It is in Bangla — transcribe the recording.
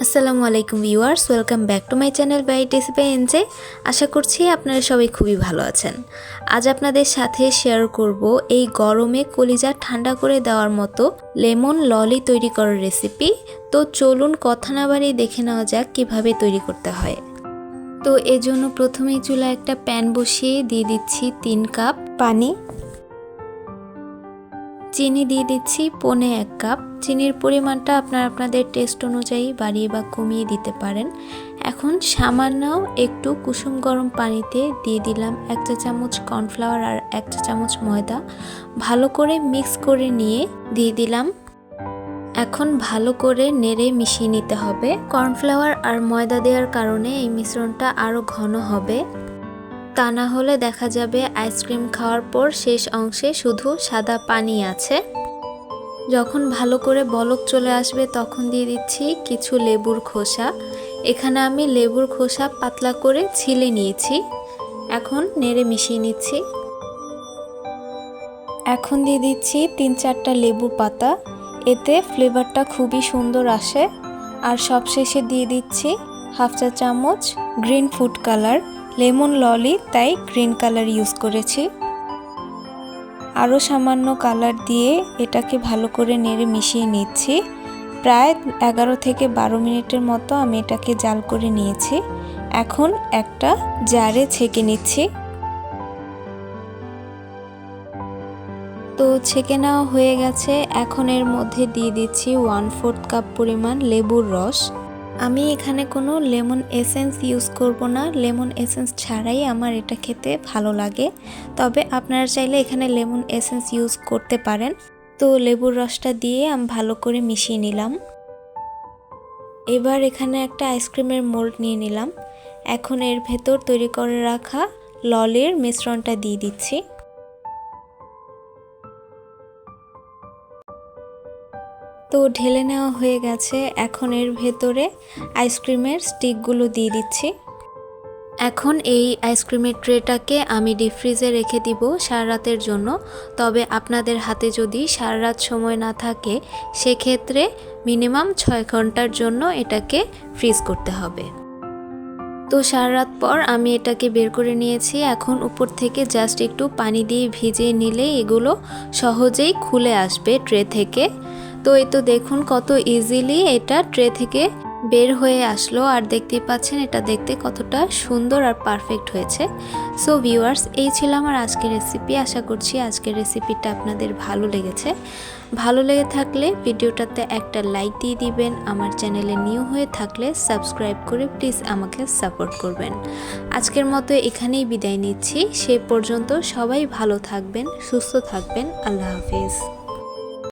আসসালামু আলাইকুম viewers, welcome back to my channel by recipe N J. আশা করছি আপনারা সবাই খুবই ভালো আছেন। আজ আপনাদের সাথে শেয়ার করব এই গরমে কলিজা ঠান্ডা করে দেওয়ার মতো লেমন ললি তৈরি করার রেসিপি। তো চলুন কথা না বাড়িয়ে দেখে নেওয়া যাক কিভাবে তৈরি করতে হয়। তো এজন্য প্রথমেই চুলায় একটা প্যান বসিয়ে দিয়ে দিচ্ছি 3 কাপ পানি, চিনি দিয়ে দিচ্ছি 1.25 কাপ। চিনির পরিমাণটা আপনাদের টেস্ট অনুযায়ী বাড়িয়ে বা কমিয়ে দিতে পারেন। এখন সামান্য একটু কুসুম গরম পানিতে দিয়ে দিলাম 1 চা চামচ কর্নফ্লাওয়ার আর 1 চা চামচ ময়দা। ভালো করে মিক্স করে নিয়ে দিয়ে দিলাম। এখন ভালো করে নেড়ে মিশিয়ে নিতে হবে। কর্নফ্লাওয়ার আর ময়দা দেওয়ার কারণে এই মিশ্রণটা আরও ঘন হবে, তা না হলে দেখা যাবে আইসক্রিম খাওয়ার পর শেষ অংশে শুধু সাদা পানি আছে। যখন ভালো করে বলক চলে আসবে তখন দিয়ে দিচ্ছি কিছু লেবুর খোসা। এখানে আমি লেবুর খোসা পাতলা করে ছিলে নিয়েছি। এখন নেড়ে মিশিয়ে নিচ্ছি। এখন দিয়ে দিচ্ছি 3-4টা লেবু পাতা, এতে ফ্লেভারটা খুবই সুন্দর আসে। আর সবশেষে দিয়ে দিচ্ছি 1/2 চা চামচ গ্রিন ফুড কালার। লেমন ললি তাই গ্রিন কালার ইউজ করেছি। আরও সামান্য কালার দিয়ে এটাকে ভালো করে নেড়ে মিশিয়ে নিচ্ছি। প্রায় 11 থেকে 12 মিনিটের মতো আমি এটাকে জাল করে নিয়েছি। এখন একটা জারে ছেঁকে নিচ্ছি। তো ছেঁকে নেওয়া হয়ে গেছে। এখন এর মধ্যে দিয়ে দিচ্ছি 1/4 কাপ পরিমাণ লেবুর রস। আমি এখানে কোনো লেমন এসেন্স ইউজ করব না, লেমন এসেন্স ছাড়াই আমার এটা খেতে ভালো লাগে। তবে আপনারা চাইলে এখানে লেমন এসেন্স ইউজ করতে পারেন। তো লেবুর রসটা দিয়ে আমি ভালো করে মিশিয়ে নিলাম। এবার এখানে একটা আইসক্রিমের মোল্ড নিয়ে নিলাম। এখন এর ভেতর তৈরি করে রাখা ললির মিশ্রণটা দিয়ে দিচ্ছি। তো ঢেলে নেওয়া হয়ে গেছে। এখন এর ভেতরে আইসক্রিমের স্টিকগুলো দিয়ে দিচ্ছি। এখন এই আইসক্রিমের ট্রেটাকে আমি ডিপ ফ্রিজে রেখে দিব সারা রাতের জন্য। তবে আপনাদের হাতে যদি সারা রাত সময় না থাকে সেক্ষেত্রে মিনিমাম 6 ঘন্টার জন্য এটাকে ফ্রিজ করতে হবে। তো সারা রাত পর আমি এটাকে বের করে নিয়েছি। এখন উপর থেকে জাস্ট একটু পানি দিয়ে ভিজিয়ে নিলে এগুলো সহজেই খুলে আসবে ট্রে থেকে। তো এই তো দেখুন কত ইজিলি এটা ট্রে থেকে বের হয়ে আসলো। আর দেখতেই পাচ্ছেন এটা দেখতে কতটা সুন্দর আর পারফেক্ট হয়েছে। সো ভিউয়ার্স, এই ছিল আমার আজকের রেসিপি। আশা করছি আজকের রেসিপিটা আপনাদের ভালো লেগেছে। ভালো লেগে থাকলে ভিডিওটাতে একটা লাইক দিয়ে দিবেন। আমার চ্যানেলে নিউ হয়ে থাকলে সাবস্ক্রাইব করে প্লিজ আমাকে সাপোর্ট করবেন। আজকের মতো এখানেই বিদায় নিচ্ছি। সে পর্যন্ত সবাই ভালো থাকবেন, সুস্থ থাকবেন। আল্লাহ হাফেজ।